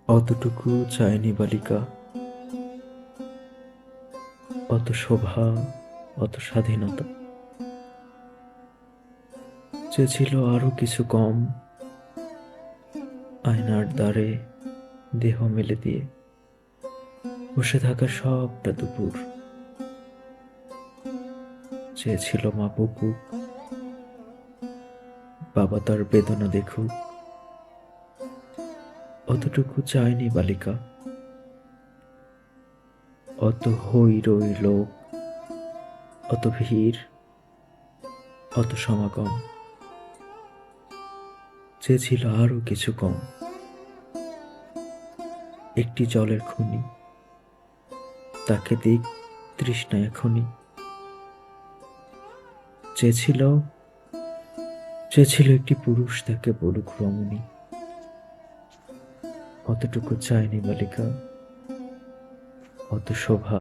অতটুকু চায়নি বালিকা, অত শোভা, অত স্বাধীনতা। চেয়েছিল আরো কিছু কম, আয়নার দ্বারে দেহ মেলে দিয়ে বসে থাকা সবটা দুপুর। চেয়েছিল মা বকুক, বাবা তার বেদনা দেখুক। অতটুকু চায়নি বালিকা, অত হই রই লোক, অত ভিড়, অত সমাগম। চেয়েছিল আরো কিছু কম, একটি জলের খনি, তাকে দিক তৃষ্ণা এখনই। চেয়েছিল চেয়েছিল একটি পুরুষ তাকে বলুক রমণী। অতটুকু চায়নি বালিকা, অত শোভা।